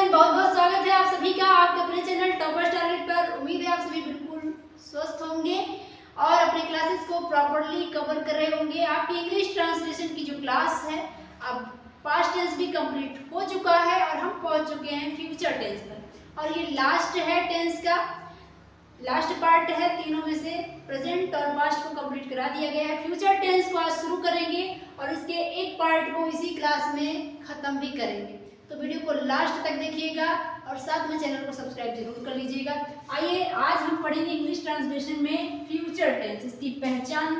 Everyone, बहुत बहुत स्वागत है आप सभी का आपके अपने चैनल टॉपर्स टारगेट पर। उम्मीद है आप सभी बिल्कुल स्वस्थ होंगे और अपने क्लासेस को प्रॉपर्ली कवर कर रहे होंगे। आपकी इंग्लिश ट्रांसलेशन की जो क्लास है, अब पास्ट टेंस भी कंप्लीट हो चुका है और हम पहुंच चुके हैं फ्यूचर टेंस पर। और ये लास्ट है टेंस का, लास्ट पार्ट है। तीनों में से प्रेजेंट और पास्ट को कंप्लीट करा दिया गया है। फ्यूचर टेंस को आज शुरू करेंगे और इसके एक पार्ट को इसी क्लास में खत्म भी करेंगे। तो वीडियो को लास्ट तक देखिएगा और साथ में चैनल को सब्सक्राइब जरूर कर लीजिएगा। आइए आज हम पढ़ेंगे इंग्लिश ट्रांसलेशन में फ्यूचर टेंस। इसकी पहचान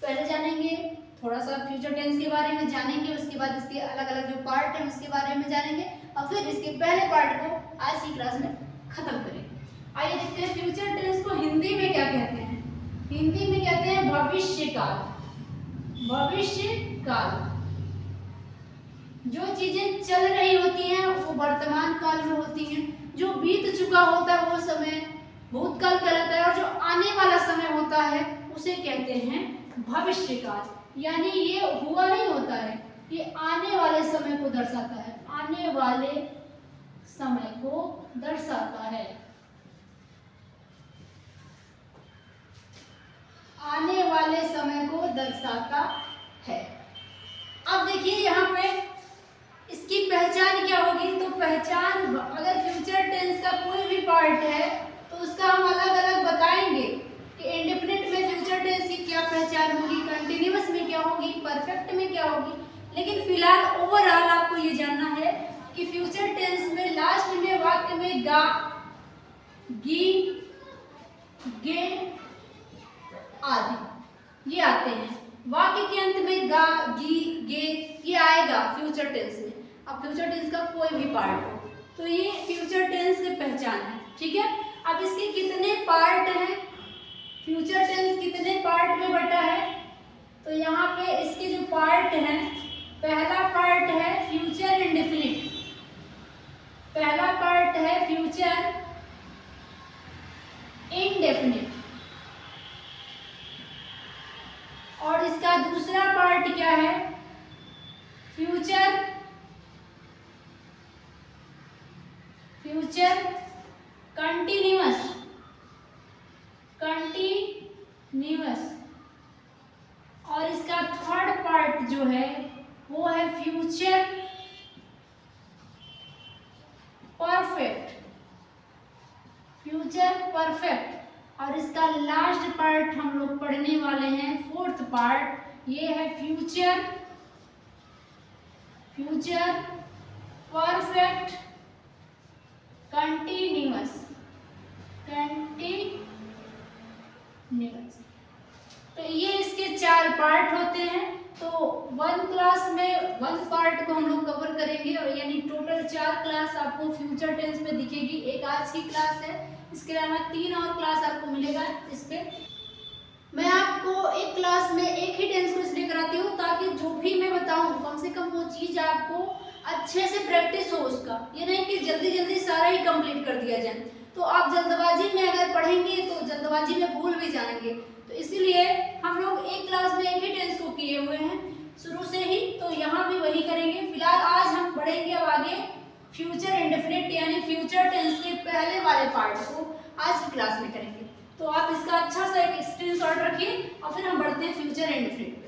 पहले जानेंगे, थोड़ा सा फ्यूचर टेंस के बारे में जानेंगे, उसके बाद इसके अलग अलग जो पार्ट हैं उसके बारे में जानेंगे और फिर इसके पहले पार्ट को आज की क्लास में खत्म करेंगे। आइए देखते हैं फ्यूचर टेंस को हिंदी में क्या कहते हैं। हिंदी में कहते हैं भविष्य काल। भविष्य काल, जो चीजें चल रही होती हैं वो वर्तमान काल में होती हैं, जो बीत चुका होता है वो समय भूतकाल कहलाता है और जो आने वाला समय होता है उसे कहते हैं भविष्य काल। यानी ये हुआ नहीं होता है, ये आने वाले समय को दर्शाता है, आने वाले समय को दर्शाता है, आने वाले समय को दर्शाता है। अब देखिए यहाँ पे इसकी पहचान क्या होगी। तो पहचान, अगर फ्यूचर टेंस का कोई भी पार्ट है तो उसका हम अलग अलग बताएंगे कि इंडेफिनिट में फ्यूचर टेंस की क्या पहचान होगी, कंटिन्यूअस में क्या होगी, परफेक्ट में क्या होगी। लेकिन फिलहाल ओवरऑल आपको ये जानना है कि फ्यूचर टेंस में लास्ट में वाक्य में गा, गी, गे आदि ये आते हैं। वाक्य के अंत में गा, गी, गे ये आएगा फ्यूचर टेंस में। अब फ्यूचर टेंस का कोई भी पार्ट हो तो ये फ्यूचर टेंस की पहचान है, ठीक है। अब इसके कितने पार्ट हैं, फ्यूचर टेंस कितने पार्ट में बटा है। तो यहाँ पे इसके जो पार्ट हैं, पहला पार्ट है फ्यूचर इंडेफिनिट, पहला पार्ट है फ्यूचर इंडेफिनिट और इसका दूसरा पार्ट क्या है, फ्यूचर कंटिन्यूअस, कंटिन्यूअस और इसका थर्ड पार्ट जो है वो है फ्यूचर परफेक्ट, फ्यूचर परफेक्ट और इसका लास्ट पार्ट हम लोग पढ़ने वाले हैं, फोर्थ पार्ट ये है फ्यूचर परफेक्ट कंटिन्यूअस, तो ये इसके चार पार्ट होते हैं। तो वन क्लास में वन पार्ट को हम लोग कवर करेंगे और यानी टोटल 4 क्लास आपको फ्यूचर टेंस में दिखेगी। एक आज की क्लास है, इसके अलावा 3 और क्लास आपको मिलेगा। इस पे मैं आपको एक क्लास में एक ही टेंस को इसलिए कराती हूँ ताकि जो भी मैं बताऊँ कम से कम वो चीज़ आपको अच्छे से प्रैक्टिस हो उसका। ये नहीं कि जल्दी जल्दी सारा ही कंप्लीट कर दिया जाए, तो आप जल्दबाजी में अगर पढ़ेंगे तो जल्दबाजी में भूल भी जाएंगे। तो इसीलिए हम लोग एक क्लास में एक ही टेंस को किए हुए हैं शुरू से ही, तो यहाँ भी वही करेंगे। फिलहाल आज हम पढ़ेंगे अब आगे फ्यूचर इंडेफिनिट यानी फ्यूचर टेंस के पहले वाले पार्ट को आज की क्लास में करेंगे। तो आप इसका अच्छा सा एक स्क्रीनशॉट रखिए और फिर हम बढ़ते हैं फ्यूचर इंडेफिनिट पे।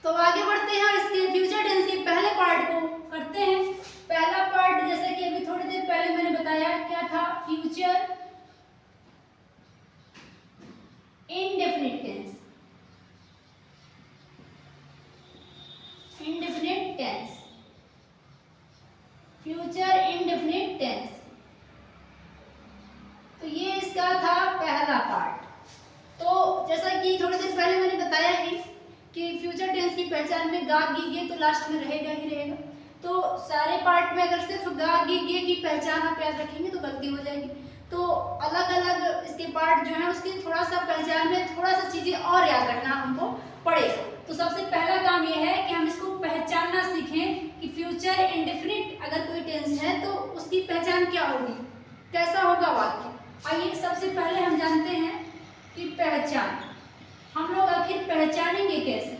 तो आगे बढ़ते हैं और इसके फ्यूचर टेंस के पहले पार्ट को करते हैं। पहला पार्ट जैसे कि अभी थोड़ी देर पहले मैंने बताया क्या था, future indefinite tense, indefinite tense, future indefinite tense. तो ये इसका था पहला पार्ट। तो जैसा कि थोड़ी देर पहले मैंने बताया ही कि फ्यूचर टेंस की पहचान में गा, गी, गे तो लास्ट में रहेगा ही रहेगा। तो सारे पार्ट में अगर सिर्फ गा, गी, गे की पहचान आप याद रखेंगे तो गलती हो जाएगी। तो अलग अलग इसके पार्ट जो है उसकी थोड़ा सा पहचान में थोड़ा सा चीजें और याद रखना हमको पड़ेगा। तो सबसे पहला काम यह है कि हम इसको पहचानना सीखें कि फ्यूचर इंडेफिनिट अगर कोई टेंस है तो उसकी पहचान क्या होगी, कैसा होगा वाक्य। आइए सबसे पहले हम जानते हैं कि पहचान हम लोग आखिर पहचानेंगे कैसे।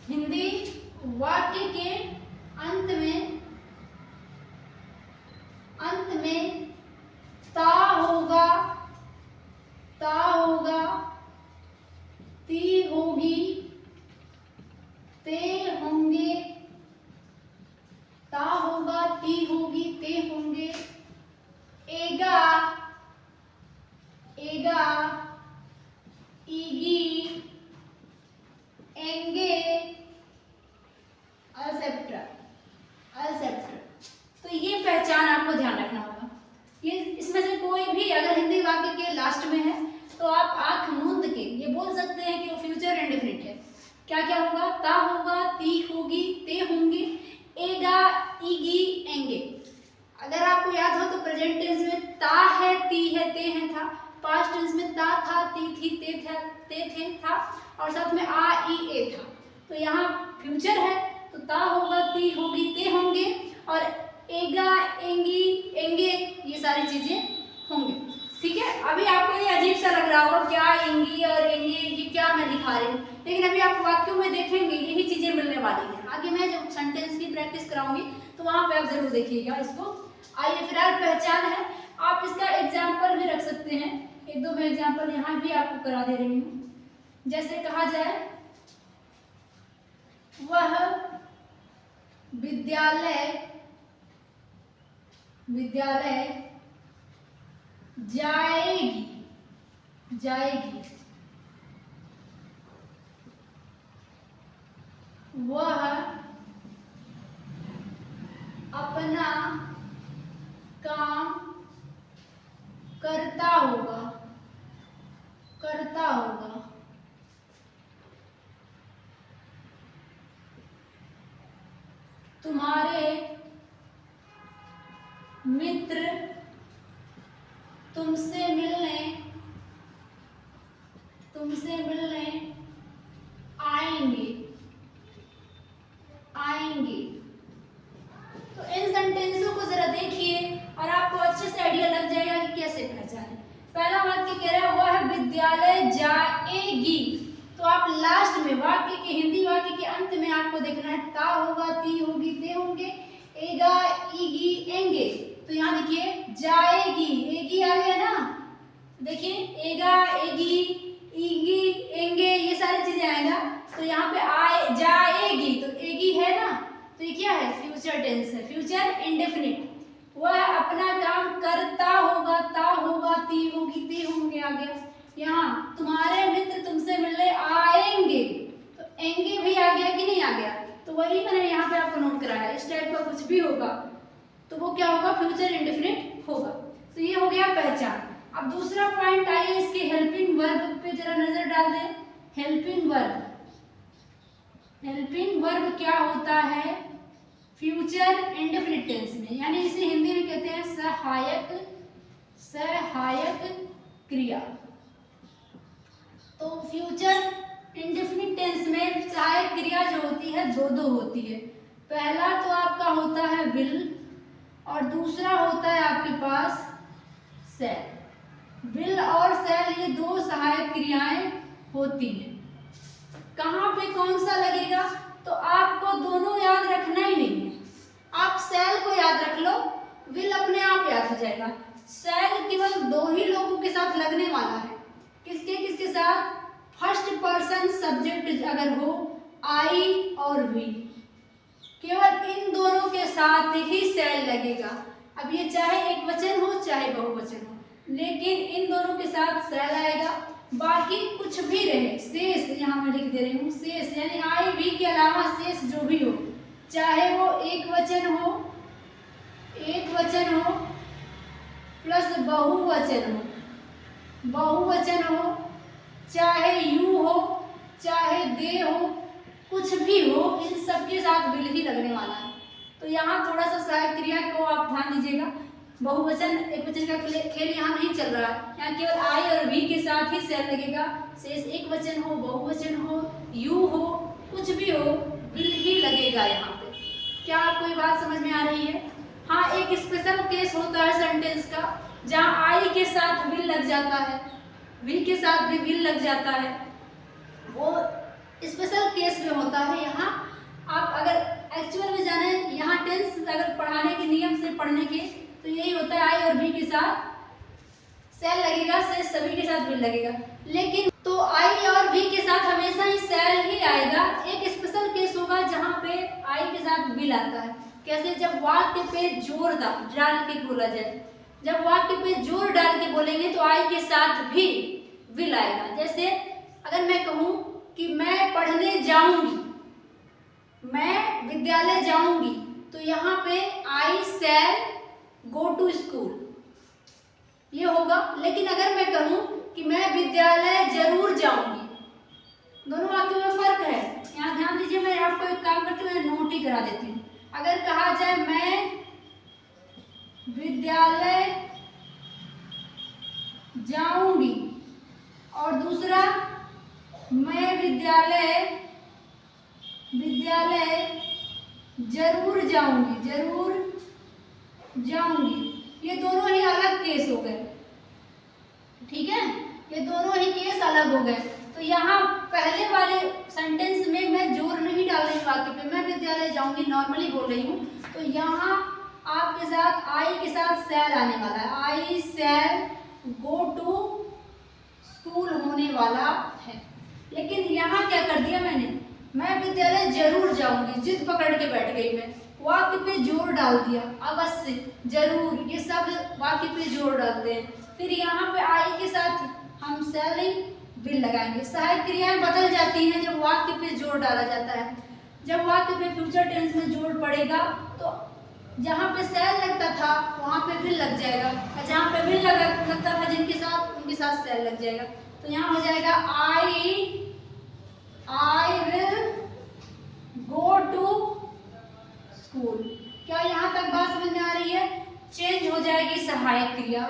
हिंदी वाक्य के अंत में ता होगा, ती होगी, ते होंगे, ता होगा, ती होगी, ते होंगे, एगा, ईगी, एंगे, एटसेट्रा। तो ये पहचान आपको ध्यान रखना होगा। ये इसमें से कोई भी अगर हिंदी वाक्य के लास्ट में है तो आप आंख मूंद के ये बोल सकते हैं कि वो फ्यूचर इंडेफिनिट है। क्या क्या होगा? ता होगा, ती होगी, ते होंगे, एगा, ईगी, एंगे। अगर आपको याद हो तो प्रेजेंट टेंस में ता है, ती है, ते है था। पास्ट टेंस में ता था, ती थी, ते थे था और साथ में आ, ई, ए था। तो यहाँ फ्यूचर है तो ता होगा, ती होगी, ते होंगे और एगा, एंगी, एंगे ये सारी चीजें होंगे। ठीक है, अभी आपको ये अजीब सा लग रहा होगा क्या एंगी और एंगे ये क्या मैं दिखा रही हूँ, लेकिन अभी आप वाक्यों में देखेंगे यही चीजें मिलने वाली है। आगे मैं जब सेंटेंस की प्रैक्टिस कराऊंगी तो वहां पे आप जरूर देखिएगा इसको। आइए फिलहाल पहचान है, आप इसका एग्जाम्पल भी रख सकते हैं। एक दो मैं एग्जाम्पल यहाँ भी आपको करा दे रही हूँ। जैसे कहा जाए वह विद्यालय जाएगी, वह अपना काम करता होगा, तुम्हारे मित्र तुमसे मिलने आएंगे। तो इन सेंटेंसों को जरा देखिए और आपको अच्छे से आइडिया लग जाएगा कि कैसे पहचाने। पहला वाक्य कह रहा है वह विद्यालय जाएगी, तो आप लास्ट में वाक्य के हिंदी वाक्य के अंत में आपको देखना है ता होगा, ती होगी, ते होंगे, एगा, ईगी, एंगे। तो यहाँ देखिए जाएगी, एगी आ गया ना, देखिए एगा, एगी, ईगी, एंगे ये सारी चीजें आएगा। तो यहाँ पे आए जाएगी तो एगी है ना, तो ये क्या है? फ्यूचर टेंस है, फ्यूचर इंडेफिनिट। वह अपना काम करता होगा, ता होगा, ती होगी, ते होंगे आ गया। यहाँ तुम्हारे मित्र तुमसे मिलने आएंगे, तो एंगे भी आ गया कि नहीं आ गया? तो वही मैंने यहाँ पे आपको नोट कराया। इस टाइप का कुछ भी होगा तो वो क्या होगा? फ्यूचर इंडेफिनिट होगा। तो ये हो गया पहचान। अब दूसरा पॉइंट आइए इसके हेल्पिंग वर्ब पे जरा नजर डाल दें। हेल्पिंग वर्ब क्या होता है? फ्यूचर इंडेफिनिट टेंस में, यानी इसे हिंदी में कहते हैं सहायक क्रिया। तो फ्यूचर इंडेफिनिट टेंस में सहायक क्रिया जो होती है दो होती है। पहला तो आपका होता है विल और दूसरा होता है आपके पास सेल। विल और सेल ये दो सहायक क्रियाएं होती हैं। कहाँ पे कौन सा लगेगा? तो आपको दोनों याद रखना ही नहीं है। आप सेल को याद रख लो, विल अपने आप याद हो जाएगा। सेल केवल दो ही लोगों के साथ लगने वाला है। किसके साथ? फर्स्ट पर्सन सब्जेक्ट अगर हो, आई और वी, केवल इन दोनों के साथ ही सेल लगेगा। अब ये चाहे एक वचन हो चाहे बहुवचन हो, लेकिन इन दोनों के साथ सेल आएगा। बाकी कुछ भी रहे, शेष यहाँ मैं लिख दे रही हूँ, शेष यानी आई वी के अलावा शेष जो भी हो, चाहे वो एक वचन हो प्लस बहुवचन हो, चाहे यू हो चाहे दे हो, कुछ भी हो, इन सबके साथ विल ही लगने वाला है। तो यहाँ थोड़ा सा सहायक क्रिया को आप ध्यान दीजिएगा। बहुवचन एक वचन का खेल यहाँ नहीं चल रहा है। यहाँ केवल आई और वी के साथ ही सेल लगेगा। शेष एक वचन हो, बहुवचन हो, यू हो, कुछ भी हो, विल ही लगेगा यहाँ पे। क्या आपको ये बात समझ में आ रही है? हाँ, एक स्पेशल केस होता है सेंटेंस का जहाँ आई के साथ विल लग जाता है, वी के साथ भी विल लग जाता है। वो स्पेशल केस में होता है। यहाँ आप अगर एक्चुअल में जाने, यहाँ टेंस अगर पढ़ाने के नियम से पढ़ने के, तो यही होता है आई और भी के साथ सेल लगेगा, से सभी के साथ विल लगेगा। लेकिन तो आई और भी के साथ हमेशा ही सेल ही आएगा। एक स्पेशल केस होगा जहाँ पे आई के साथ विल आता है। कैसे? जब वाक्य पे जोर डाल के बोला जाए। जब वाक्य पे जोर डाल के बोलेंगे तो आई के साथ भी विल आएगा। जैसे अगर मैं कहूँ कि मैं पढ़ने जाऊंगी, मैं विद्यालय जाऊंगी, तो यहाँ पे आई शैल गो टू स्कूल ये होगा। लेकिन अगर मैं कहूँ कि मैं विद्यालय जरूर जाऊंगी, दोनों वाक्यों में फर्क है। यहाँ ध्यान दीजिए, मैं आपको एक काम करती हूँ, नोट ही करा देती हूँ। अगर कहा जाए मैं विद्यालय जाऊंगी और दूसरा मैं विद्यालय जरूर जाऊंगी, ये दोनों ही अलग केस हो गए। ठीक है, ये दोनों ही केस अलग हो गए। तो यहाँ पहले वाले सेंटेंस में मैं जोर नहीं डाल रही वाक्य पे, मैं विद्यालय जाऊंगी नॉर्मली बोल रही हूँ। तो यहाँ आपके साथ आई के साथ शैल आने वाला है। आई शैल गो टू स्कूल होने वाला है। लेकिन यहाँ क्या कर दिया मैंने, मैं विद्यालय जरूर जाऊंगी, जिद पकड़ के बैठ गई मैं, वाक्य पे जोर डाल दिया। अवश्य, जरूर, ये सब वाक्य पे जोर डालते हैं। फिर यहाँ पे आई के साथ हम शैल विल लगाएंगे। सहायक क्रियाएं बदल जाती हैं जब वाक्य पे जोर डाला जाता है। जब वाक्य पे फ्यूचर टेंस में जोर पड़ेगा तो जहाँ पे शैल लगता था वहाँ पे विल लग जाएगा, और जहाँ पे विल लगता था जिनके साथ, उनके साथ शैल लग जाएगा। तो यहाँ हो जाएगा I will go to school. क्या यहाँ तक बात समझ में आ रही है? चेंज हो जाएगी सहायक क्रिया,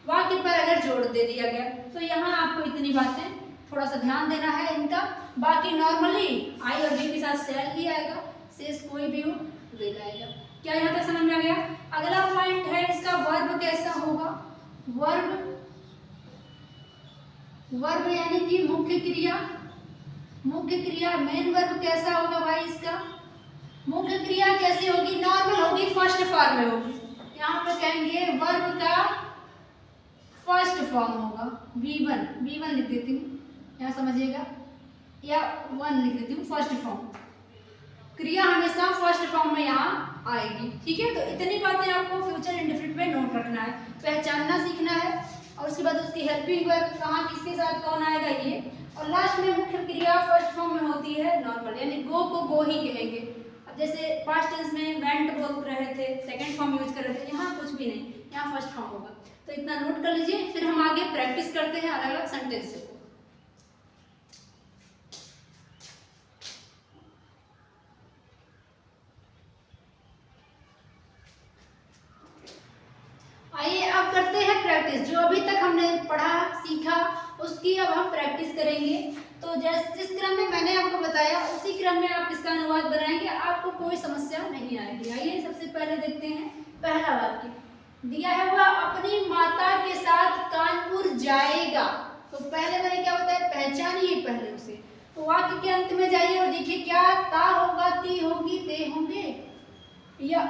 वाक्य पर अगर जोर दे दिया गया। तो यहाँ आपको इतनी बातें थोड़ा सा ध्यान देना है इनका। बाकी नॉर्मली आई और भी के साथ शैल ही आएगा, शेष कोई भी हो विल आएगा। क्या यहाँ तक समझ में आ गया? अगला पॉइंट है इसका वर्ब कैसा होगा। वर्ब यानी कि मुख्य क्रिया मेन वर्ब कैसा होगा भाई? इसका मुख्य क्रिया कैसी होगी? नॉर्मल होगी, फर्स्ट फॉर्म में होगी। यहाँ पे कहेंगे वर्ब का फर्स्ट फॉर्म होगा V1 लिख देती हूँ, यहाँ समझिएगा, या 1 लिख देती हूँ, फर्स्ट फॉर्म। क्रिया हमेशा फर्स्ट फॉर्म में यहाँ आएगी। ठीक है, तो इतनी बातें आपको फ्यूचर इंडेफिनिट में नोट रखना है, पहचानना सीखना है, और उसके बाद उसकी हेल्पिंग वर्ब कहाँ किसके साथ कौन आएगा ये। और लास्ट में मुख्य क्रिया फर्स्ट फॉर्म में होती है नॉर्मल, यानी गो को गो ही कहेंगे। अब जैसे पास्ट टेंस में वेंट बोल रहे थे, सेकंड फॉर्म यूज कर रहे थे, यहाँ कुछ भी नहीं, यहाँ फर्स्ट फॉर्म होगा। तो इतना नोट कर लीजिए, फिर हम आगे प्रैक्टिस करते हैं अलग अलग सेंटेंस से। आइए अब करते हैं प्रैक्टिस। जो अभी तक हमने पढ़ा सीखा उसकी अब हम प्रैक्टिस करेंगे। तो जिस क्रम में मैंने आपको बताया उसी क्रम में आप इसका अनुवाद बनाएंगे, आपको कोई समस्या नहीं आएगी। आइए सबसे पहले देखते हैं पहला वाक्य दिया है, वह अपनी माता के साथ कानपुर जाएगा। तो पहले मैंने क्या बताया, पहचानिए पहले उसे। तो वाक्य के अंत में जाइए और देखिए क्या ता होगा, ती होगी, ते होंगे, या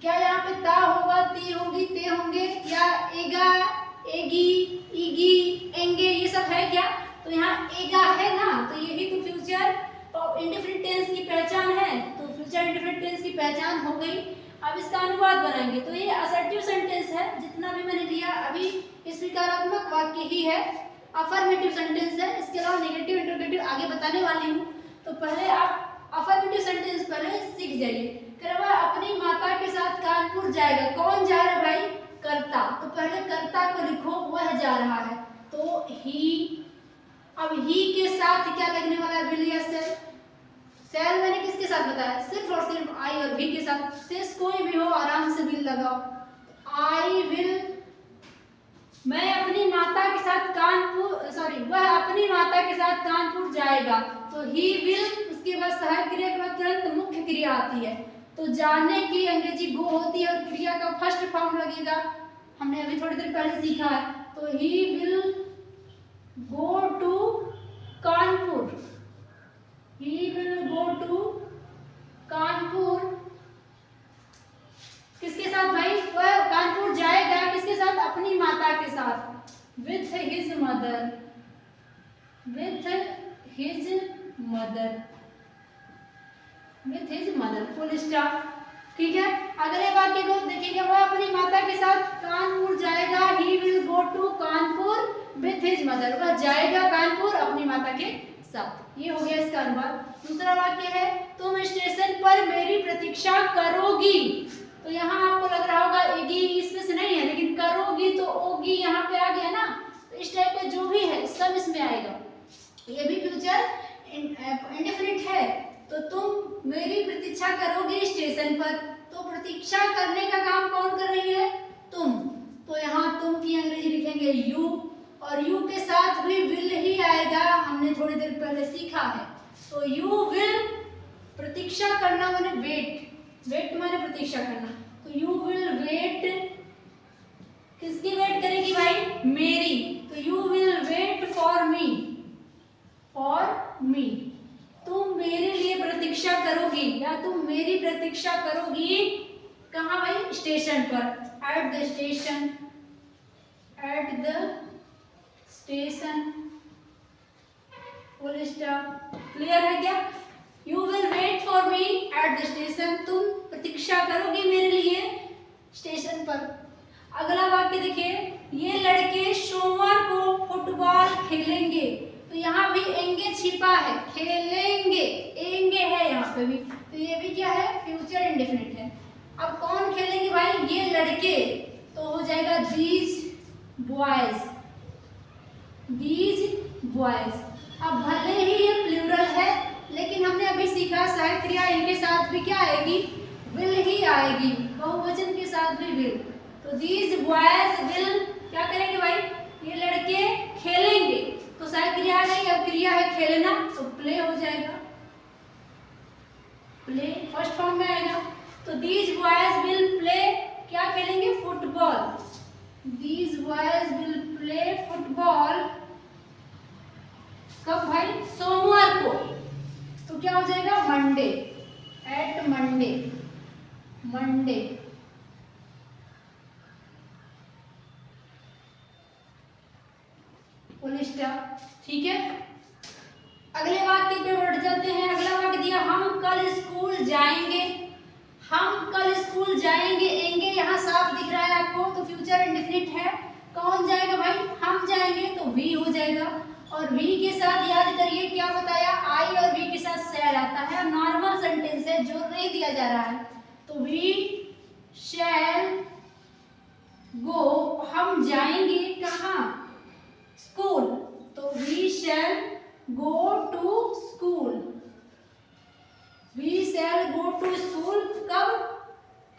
क्या यहाँ पे ता होगा, ती होगी, ते होंगे, या एगा, एगी, ईगी, एंगे, ये सब है क्या? तो यहाँ एगा है ना, तो यही तो फ्यूचर इंडेफिनिट टेंस की पहचान है। तो फ्यूचर इंडेफिनिट टेंस की पहचान हो गई। अब इसका अनुवाद बनाएंगे। तो ये असर्टिव सेंटेंस है, जितना भी मैंने लिया अभी स्वीकारात्मक वाक्य ही है, अफर्मेटिव सेंटेंस है। इसके अलावा नेगेटिव इंटरोगेटिव आगे बताने वाली हूँ। तो पहले आप अफर्मेटिव सेंटेंस पहले सीख जाइए। वह अपनी माता के साथ कानपुर जाएगा। कौन जा रहा है भाई? कर्ता। तो पहले कर्ता को लिखो, वह जा रहा है, तो ही। अब ही के साथ क्या लगने वाला है? विल या सेल। सेल मैंने किसके साथ बताया? सिर्फ और सिर्फ आई और भी के साथ। शेष कोई भी हो आराम से विल लगाओ। आई विल, मैं अपनी माता के साथ वह अपनी माता के साथ कानपुर जाएगा। तो ही विल, उसके बाद सहायक क्रिया के बाद तुरंत मुख्य क्रिया आती है। तो जाने की अंग्रेजी गो होती है और क्रिया का फर्स्ट फॉर्म लगेगा, हमने अभी थोड़ी देर पहले सीखा है। तो he will go to Kanpur. his mother, with his mother, with his mother, full stop। ठीक है, अगले वाक्य को देखिएगा, वह अपनी माता के साथ कानपुर जाएगा, he will go to Kanpur with his mother, वह जाएगा कानपुर अपनी माता के साथ। ये हो गया इसका अनुवाद। दूसरा वाक्य है, तुम स्टेशन पर मेरी प्रतीक्षा करोगी। तो यहाँ आपको लग रहा होगा एगी इसमें से नहीं है, लेकिन करोगी तो ओगी यहाँ पे आ गया ना, तो इस टाइप का जो भी है सब इसमें आएगा। ये भी फ्यूचर इंडेफिनिट है। तो तुम मेरी प्रतीक्षा करोगी स्टेशन पर, तो प्रतीक्षा करने का काम कौन कर रही है? तुम। तो यहाँ तुम की अंग्रेजी लिखेंगे यू, और यू के साथ भी विल ही आएगा, हमने थोड़ी देर पहले सीखा है। तो यू विल, प्रतीक्षा करना माने वेट, वेट माने प्रतीक्षा करना। तो यू विल वेट, किसकी वेट करेगी भाई? मेरी। तो you will wait for me, for me, तुम मेरे लिए प्रतीक्षा करोगी, या तुम मेरी प्रतीक्षा करोगी कहाँ भाई? स्टेशन पर, at the station, at the station, full stop. Clear है क्या? You will wait for me at the station, तुम प्रतीक्षा करोगी मेरे लिए स्टेशन पर। अगला वाक्य देखिए, ये लड़के सोमवार को फुटबॉल खेलेंगे। तो यहाँ भी एंगे छिपा है, खेलेंगे, एंगे है यहाँ पे भी, तो ये भी क्या है? फ्यूचर इंडेफिनिट है। अब कौन खेलेंगे भाई? ये लड़के, तो हो जाएगा दीज बॉयज, दीज बॉयज। अब भले ही ये प्लूरल है, लेकिन हमने अभी सीखा सहायक क्रिया इनके साथ भी क्या आएगी? विल ही आएगी, बहुवचन के साथ भी विल। तो दीज बॉयज विल क्या करेंगे भाई? ये लड़के खेलेंगे, तो सहायक क्रिया आ गई। अब क्रिया है खेलना, तो प्ले हो जाएगा, प्ले फर्स्ट फॉर्म में आएगा। तो दीज बॉयज विल प्ले, क्या खेलेंगे? Football. These boys will play football कब भाई? सोमवार को। तो क्या हो जाएगा? Monday, at Monday, Monday. Full stop. ठीक है, अगले वाक्य पे बढ़ जाते हैं। अगला वाक्य दिया, हम कल स्कूल जाएंगे। हम कल स्कूल जाएंगे, एंगे यहाँ साफ दिख रहा है आपको, तो फ्यूचर इंडेफिनिट है। कौन जाएगा भाई? हम जाएंगे, तो वी हो जाएगा। और वी के साथ याद करिए क्या बताया? आई और वी के साथ शैल आता है, नॉर्मल सेंटेंस है, जोर नहीं दिया जा रहा है। तो वी शैल गो, हम जाएंगे कहाँ? स्कूल। तो we shall go to school, we shall go to school कब?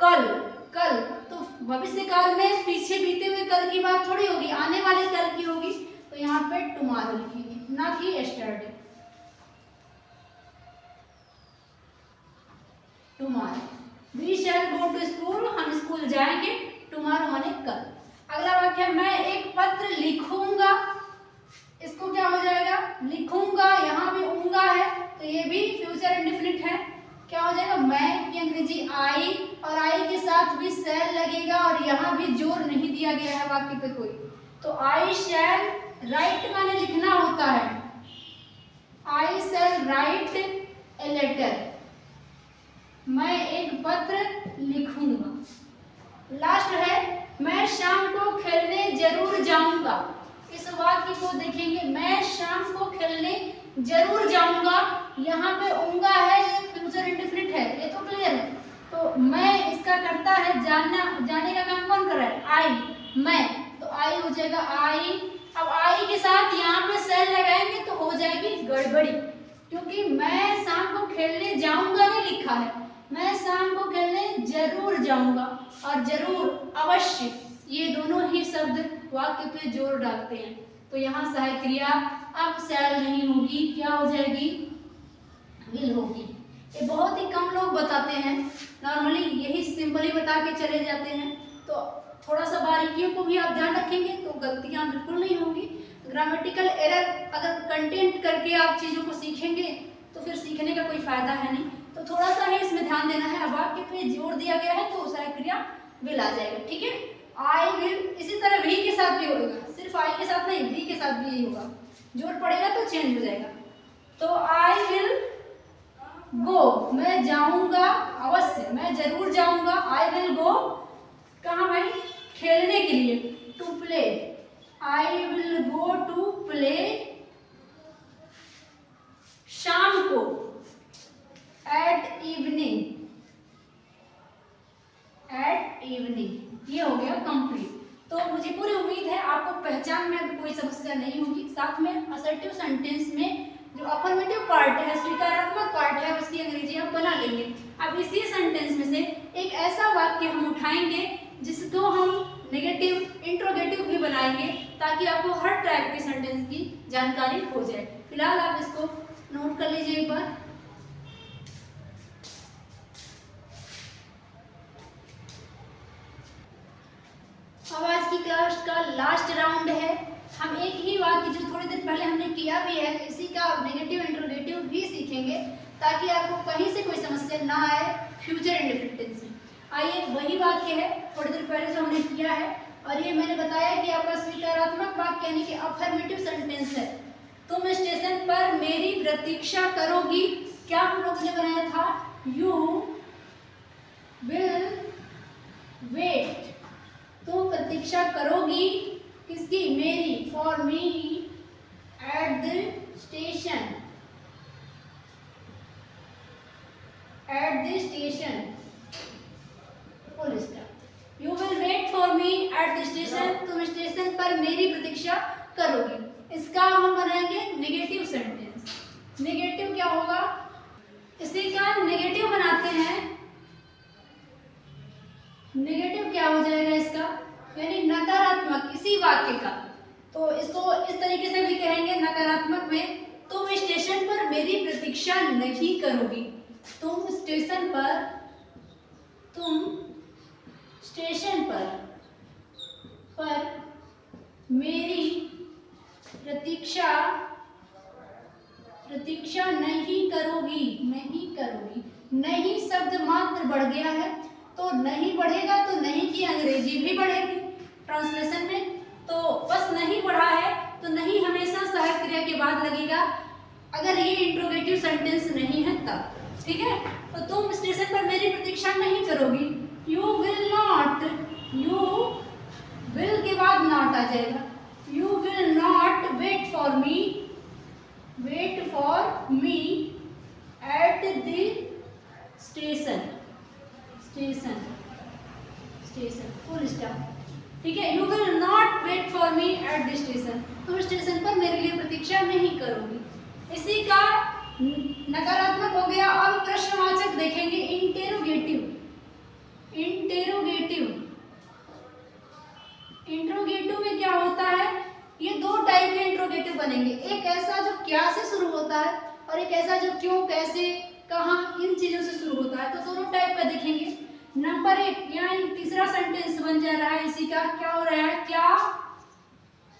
कल। कल तो भविष्य काल में पीछे बीते हुए कल की बात थोड़ी होगी, आने वाले कल की होगी। तो यहाँ पे टुमारो लिखेंगे, ना कि yesterday, tomorrow. We shall go to school, हम स्कूल जाएंगे, टुमारो माने कल। अगला वाक्य, मैं एक पत्र लिखूंगा। इसको क्या हो जाएगा? लिखूंगा, यहाँ भी ऊंगा है, तो ये भी फ्यूचर इंडेफिनिट है। क्या हो जाएगा? मैं की अंग्रेजी आई, और आई के साथ भी शैल लगेगा, और यहाँ भी जोर नहीं दिया गया है वाक्य पे कोई। तो आई शैल राइट माने लिखना होता है, आई शैल राइट ए लेटर, मैं एक पत्र लिखूंगा। लास्ट है, मैं शाम को खेलने जरूर जाऊंगा। इस वाक्य को देखेंगे, मैं शाम को खेलने जरूर जाऊंगा, यहाँ पे ऊंगा है, ये फ्यूचर इंडेफिनिट है, ये तो क्लियर है। तो मैं इसका करता है जानना, जाने का काम कौन कर रहा है? आई, मैं। तो आई हो जाएगा आई। अब आई के साथ यहाँ पे सेल लगाएंगे तो हो जाएगी गड़बड़ी, क्योंकि मैं शाम को खेलने जाऊंगा नहीं लिखा है, मैं शाम को खेलने जरूर जाऊंगा, और जरूर, अवश्य, ये दोनों ही शब्द वाक्य पे जोर डालते हैं। तो यहाँ सहायक क्रिया अब सेल नहीं होगी, क्या हो जाएगी? विल होगी। ये बहुत ही कम लोग बताते हैं, नॉर्मली यही सिंपली बता के चले जाते हैं। तो थोड़ा सा बारीकियों को भी आप ध्यान रखेंगे तो गलतियाँ बिल्कुल नहीं होंगी। ग्रामेटिकल एरर अगर कंटेंट करके आप चीज़ों को सीखेंगे तो फिर सीखने का कोई फायदा है नहीं। तो थोड़ा सा ही इसमें ध्यान देना है। वाक्य पे जोर दिया गया है तो सहायक क्रिया विल आ जाएगा, ठीक है। आई विल, इसी तरह वी के साथ भी होगा, सिर्फ आई के साथ नहीं, वी के साथ भी यही होगा, जोर पड़ेगा तो चेंज हो जाएगा। तो आई विल गो, मैं जाऊंगा, अवश्य मैं जरूर जाऊंगा, आई विल गो कहाँ भाई, खेलने के लिए, to play, I will go to play शाम को, एट इवनिंग, एट इवनिंग, ये हो गया कंप्लीट। तो मुझे पूरी उम्मीद है आपको पहचान में कोई समस्या नहीं होगी। साथ में असर्टिव सेंटेंस में जो अफर्मेटिव पार्ट है, स्वीकारात्मक पार्ट है, उसकी अंग्रेजी हम बना लेंगे। अब इसी सेंटेंस में से एक ऐसा वाक्य हम उठाएंगे जिसको हम नेगेटिव इंट्रोगेटिव भी बनाएंगे, ताकि आपको हर टाइप के सेंटेंस की जानकारी हो जाए। फिलहाल आप इसको नोट कर लीजिए एक बार। अब आज की क्लास का लास्ट राउंड है। हम एक ही वाक्य जो थोड़ी देर पहले हमने किया भी है, इसी का नेगेटिव इंट्रोगेटिव भी सीखेंगे, ताकि आपको कहीं से कोई समस्या ना आए फ्यूचर इंडेफिनिट में। आइए, वही वाक्य है थोड़ी देर पहले जो हमने किया है, और ये मैंने बताया कि आपका स्वीकारात्मक वाक्य यानी कि अफर्मेटिव सेंटेंस है। तुम स्टेशन पर मेरी प्रतीक्षा करोगी, क्या हम लोगों ने बनाया था, यू विल वेट, तुम प्रतीक्षा करोगी किसकी, मेरी, for me at the station, at the station, full stop. You will wait for me at the station, तुम स्टेशन पर मेरी प्रतीक्षा करोगी। इसका हम बनाएंगे नेगेटिव सेंटेंस। नेगेटिव क्या होगा, इसी का नेगेटिव बनाते हैं, नेगेटिव क्या हो जाएगा इसका, यानी नकारात्मक इसी वाक्य का। तो इसको इस तरीके से भी कहेंगे नकारात्मक में, तुम स्टेशन पर मेरी प्रतीक्षा नहीं करोगी, तुम स्टेशन पर, तुम स्टेशन पर मेरी प्रतीक्षा नहीं करोगी, नहीं करोगी। नहीं शब्द मात्र बढ़ गया है, तो नहीं बढ़ेगा तो नहीं की अंग्रेजी भी बढ़ेगी ट्रांसलेशन में। तो बस नहीं बढ़ा है तो नहीं हमेशा सहायक क्रिया के बाद लगेगा, अगर ये इंट्रोगेटिव सेंटेंस नहीं है तब, ठीक है। तो तुम स्टेशन पर मेरी प्रतीक्षा नहीं करोगी, you will not, you will के बाद नॉट आ जाएगा, you will not wait for me, wait for me at the station, station, station, full stop, ठीक है। You will not wait for me at the station, तुम station पर मेरे लिए प्रतीक्षा नहीं करोगी। इसी का नकारात्मक हो गया। अब प्रश्नवाचक देखेंगे, इंटेरोगेटिव, इंटेरोगेटिव, इंट्रोगेटिव में क्या होता है, ये दो टाइप के इंट्रोगेटिव बनेंगे, एक ऐसा जो क्या से शुरू होता है और एक ऐसा जो क्यों, कैसे, कहाँ, इन चीजों से शुरू होता है। तो दोनों टाइप का देखेंगे। नंबर एक, यहाँ तीसरा सेंटेंस बन जा रहा है, इसी का क्या हो रहा है,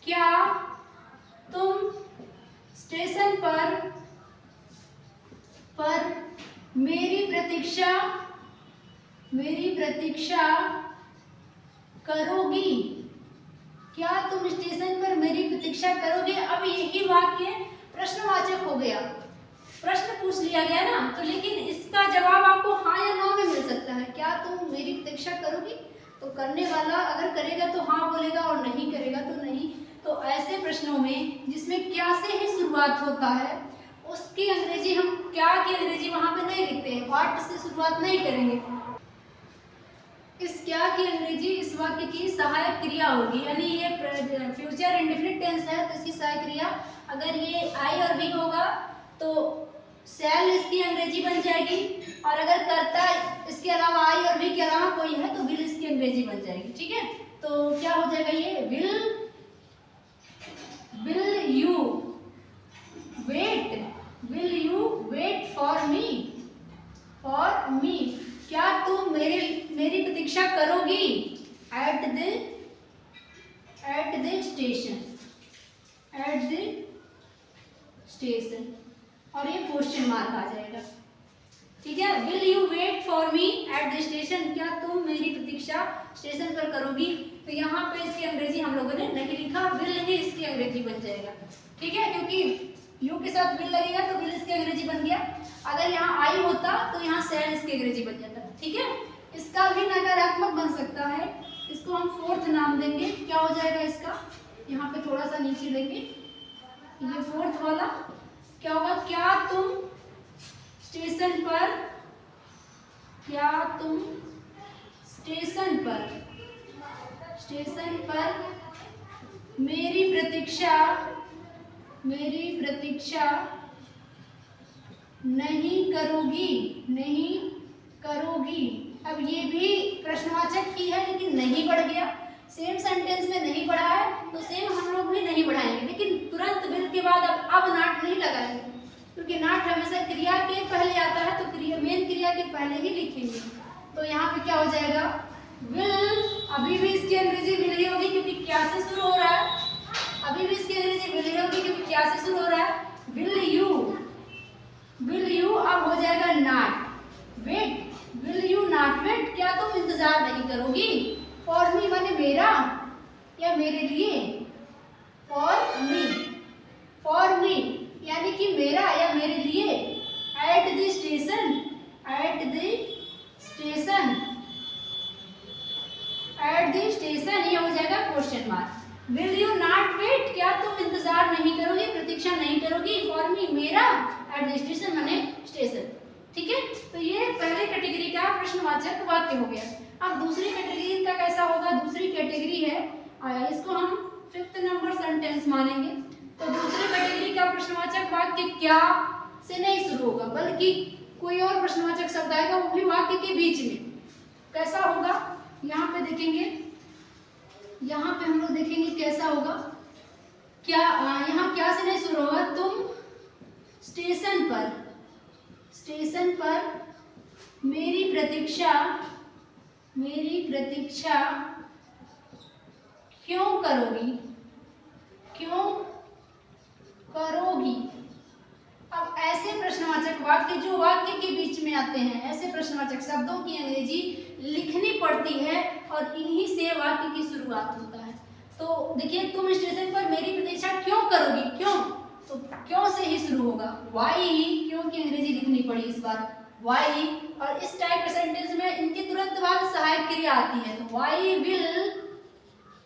क्या तुम स्टेशन पर मेरी प्रतीक्षा करोगी, क्या तुम स्टेशन पर मेरी प्रतीक्षा करोगे। अब यही वाक्य प्रश्नवाचक हो गया, प्रश्न पूछ लिया गया ना, तो लेकिन इसका जवाब आपको हाँ या ना में मिल सकता है। क्या तुम मेरी प्रतीक्षा करोगी, तो करने वाला अगर करेगा तो हाँ बोलेगा और नहीं करेगा तो नहीं। तो ऐसे प्रश्नों में जिसमें क्या से ही शुरुआत होता है, उसकी अंग्रेजी हम क्या की अंग्रेजी वहां पे नहीं लिखते हैं, व्हाट से शुरुआत नहीं करेंगे। इस क्या की अंग्रेजी इस वाक्य की सहायक क्रिया होगी, यानी ये फ्यूचर इंडेफिनिट टेंस है तो इसकी सहायक क्रिया, अगर ये आई और वी होगा तो शैल इसकी अंग्रेजी बन जाएगी, और अगर कर्ता इसके अलावा आई और वी के अलावा कोई है तो विल इसकी अंग्रेजी बन जाएगी, ठीक है। तो क्या हो जाएगा, ये will you wait for me, क्या तुम मेरी प्रतीक्षा करोगी एट द स्टेशन, और ये क्वेश्चन मार्क आ जाएगा, ठीक है। Will you wait for me at the station, क्या तुम मेरी प्रतीक्षा स्टेशन पर करोगी। तो यहाँ पे इसकी अंग्रेजी हम लोगों ने नहीं लिखा, विल ही इसकी अंग्रेजी बन जाएगा। ठीक है, क्योंकि यू के साथ विल लगेगा तो विल इसकी अंग्रेजी बन गया। अगर यहाँ आई होता तो यहाँ शैल इसकी अंग्रेजी बन जाता। ठीक है, इसका भी नकारात्मक बन सकता है, इसको हम फोर्थ नाम देंगे। क्या हो जाएगा इसका, यहाँ पे थोड़ा सा नीचे लेंगे, ये फोर्थ वाला क्या होगा, क्या तुम स्टेशन पर, क्या तुम स्टेशन पर मेरी प्रतीक्षा नहीं करोगी। अब ये भी प्रश्नवाचक ही है लेकिन नहीं बढ़ गया, सेम सेंटेंस में नहीं बढ़ा है तो सेम हम लोग भी नहीं बढ़ाएंगे, लेकिन तुरंत विल के बाद अब नाट नहीं लगाएंगे, क्योंकि नाट हमेशा क्रिया के पहले आता है तो क्रिया मेन क्रिया के पहले ही लिखेंगे। तो यहाँ पे क्या हो जाएगा, विल, अभी भी इसकी अंग्रेजी विल ही होगी क्योंकि क्या से शुरू हो रहा है, अभी भी इसकी अंग्रेजी विल ही होगी क्योंकि क्या से शुरू हो रहा है। विल यू अब हो जाएगा not wait, will you not wait, क्या तुम इंतजार नहीं करोगी। फॉर मी माने मेरा या मेरे लिए, फॉर मी यानी कि मेरा या मेरे लिए। एट द स्टेशन ये हो जाएगा question mark. Will you not wait, क्या तुम इंतजार नहीं करोगी, प्रतीक्षा नहीं करोगी। फॉर मी मेरा, एट द स्टेशन माने स्टेशन। ठीक है, तो ये पहले कैटेगरी का प्रश्नवाचक वाक्य हो गया। अब दूसरी कैटेगरी का कैसा होगा, दूसरी कैटेगरी है, इसको हम 5th नंबर सेंटेंस मानेंगे। तो दूसरी कैटेगरी का प्रश्नवाचक वाक्य क्या से नहीं शुरू होगा, बल्कि कोई और प्रश्नवाचक शब्द आएगा, वो भी वाक्य के बीच में। कैसा होगा, यहाँ पे देखेंगे, यहाँ पे हम लोग देखेंगे कैसा होगा। क्या यहाँ क्या से नहीं शुरू होगा, तुम स्टेशन पर मेरी प्रतीक्षा क्यों करोगी। अब ऐसे प्रश्नवाचक वाक्य जो वाक्य के बीच में आते हैं, ऐसे प्रश्नवाचक शब्दों की अंग्रेजी लिखनी पड़ती है और इन्हीं से वाक्य की शुरुआत होता है। तो देखिए, तुम स्टेशन पर मेरी प्रतीक्षा क्यों करोगी, क्यों, तो क्यों से ही शुरू होगा। वाई, क्यों की अंग्रेजी लिखनी पड़ी इस बार, वाई। और इस टाइप के सेंटेंस में इनके तुरंत बाद सहायक क्रिया आती है, तो वाई विल,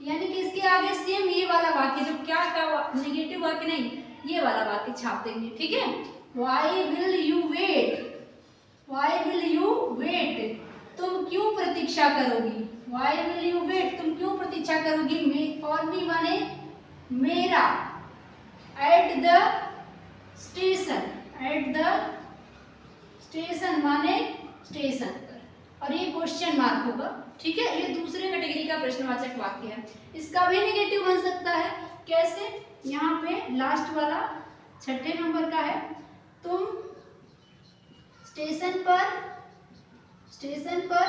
यानी कि इसके आगे सेम ये वाला वाक्य जो क्या का नेगेटिव वाक्य नहीं, ये वाला वाक्य छाप देंगे। ठीक है, वाई विल यू वेट, तुम क्यों प्रतीक्षा करोगी। वाई विल यू वेट, तुम क्यों प्रतीक्षा करोगी। फॉर मी माने मेरा, एट द स्टेशन माने स्टेशन पर, और ये क्वेश्चन मार्क होगा। ठीक है, ये दूसरे कैटेगरी का प्रश्नवाचक वाक्य है। इसका भी नेगेटिव बन सकता है, कैसे, यहाँ पे लास्ट वाला 6ठे नंबर का है, तुम स्टेशन पर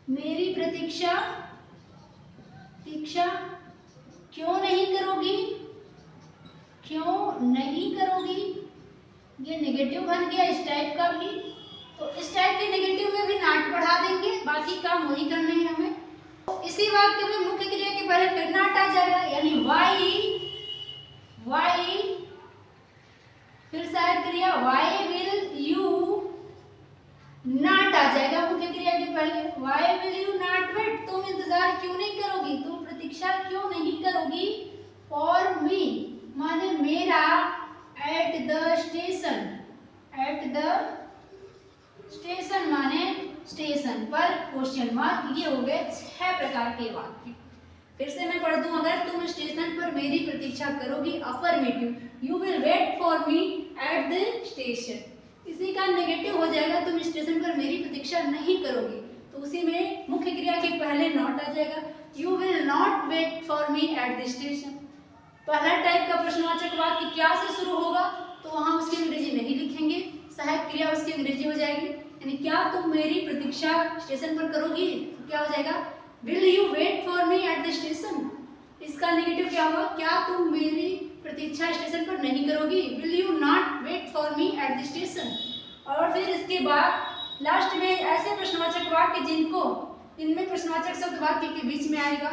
मेरी प्रतीक्षा क्यों नहीं करोगी। ये नेगेटिव बन गया इस टाइप का भी, तो इस टाइप के नेगेटिव में भी नाट बढ़ा देंगे, बाकी काम वही करने हैं हमें। तो इसी वाक्य में मुख्य क्रिया के पहले फिर नाट आ जाएगा, यानी वाई, फिर सहायक क्रिया वाई विल यू नॉट आ जाएगा मुख्य क्रिया के पहले। Why will you not wait, तुम इंतजार क्यों नहीं करोगी, तुम प्रतीक्षा क्यों नहीं करोगी। फॉर मी माने मेरा, एट द स्टेशन माने स्टेशन पर, क्वेश्चन मार्क। ये हो गए 6 प्रकार के वाक्य। फिर से मैं पढ़ दूं, अगर तुम स्टेशन पर मेरी प्रतीक्षा करोगी, affirmative, you will wait for me at the station. इसी का नेगेटिव हो जाएगा, तुम स्टेशन पर मेरी प्रतीक्षा नहीं करोगी, तो उसी में मुख्य क्रिया के पहले नॉट आ जाएगा, you will not wait for me at the station. पहला टाइप का प्रश्नवाचक वाक्य क्या से शुरू होगा, तो वहां उसकी अंग्रेजी नहीं लिखेंगे, सहायक क्रिया उसकी अंग्रेजी हो जाएगी, यानी क्या तुम मेरी प्रतीक्षा स्टेशन पर करोगी, तो क्या हो जाएगा, will you wait for me at the station. इसका नेगेटिव क्या होगा, क्या तुम मेरी प्रतीक्षा स्टेशन पर नहीं करोगी, will you not wait for me at the station. और फिर इसके बाद लास्ट में ऐसे प्रश्नवाचक वाक्य जिनमें प्रश्नवाचक शब्द वाक्य के बीच में आएगा,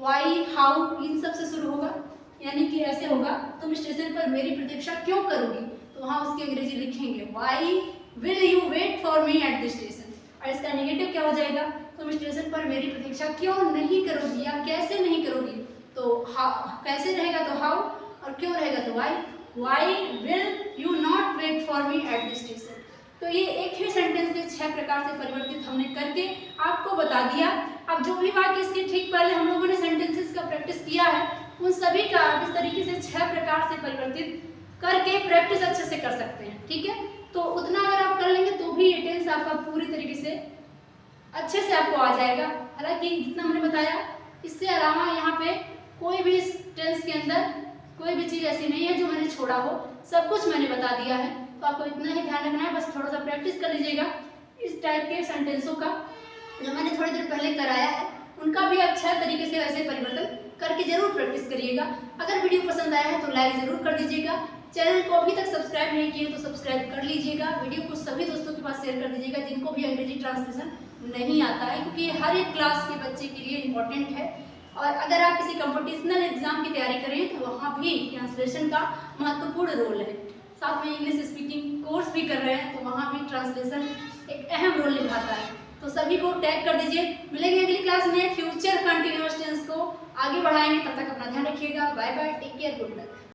वाई, हाउ, इन सब से शुरू होगा। यानी कि ऐसे होगा, तुम स्टेशन पर मेरी प्रतीक्षा क्यों करोगी, तो वहाँ उसकी अंग्रेजी लिखेंगे why will you wait for me at the station. और इसका नेगेटिव क्या हो जाएगा, तुम स्टेशन पर मेरी प्रतीक्षा क्यों नहीं करोगी या कैसे नहीं करोगी, तो कैसे रहेगा तो हाउ, और क्यों रहेगा तो why will you not wait for me at the station. तो ये एक ही सेंटेंस से 6 प्रकार से परिवर्तित हमने करके आपको बता दिया। अब जो भी वाक्य इसके ठीक पहले हम लोगों ने सेंटेंसेस का प्रैक्टिस किया है, उन सभी का आप इस तरीके से 6 प्रकार से परिवर्तित करके प्रैक्टिस अच्छे से कर सकते हैं। ठीक है, तो उतना अगर आप कर लेंगे तो भी ये टेंस आपका पूरी तरीके से अच्छे से आपको आ जाएगा। हालांकि जितना हमने बताया, इससे अलावा यहाँ पे कोई भी इस टेंस के अंदर कोई भी चीज़ ऐसी नहीं है जो मैंने छोड़ा हो, सब कुछ मैंने बता दिया है। तो आपको इतना ही ध्यान रखना है, बस थोड़ा सा प्रैक्टिस कर लीजिएगा इस टाइप के सेंटेंसों का जो मैंने थोड़ी देर पहले कराया है, उनका भी अच्छा तरीके से ऐसे परिवर्तन करके जरूर प्रैक्टिस करिएगा। अगर वीडियो पसंद आया है तो लाइक जरूर कर दीजिएगा। चैनल को अभी तक सब्सक्राइब नहीं किए तो सब्सक्राइब कर लीजिएगा। वीडियो को सभी दोस्तों के पास शेयर कर दीजिएगा जिनको भी अंग्रेजी ट्रांसलेशन नहीं आता है, क्योंकि ये हर एक क्लास के बच्चे के लिए इम्पोर्टेंट है। और अगर आप किसी कंपटीशनल एग्जाम की तैयारी करें तो वहाँ भी ट्रांसलेशन का महत्वपूर्ण रोल है। साथ में इंग्लिश स्पीकिंग कोर्स भी कर रहे हैं तो वहाँ भी ट्रांसलेशन एक अहम रोल निभाता है। तो सभी को टैग कर दीजिए। मिलेंगे अगली क्लास में, फ्यूचर कंटिन्यूअस टेंस को आगे बढ़ाएंगे। तब तक अपना ध्यान रखिएगा। Bye bye, take care, good luck.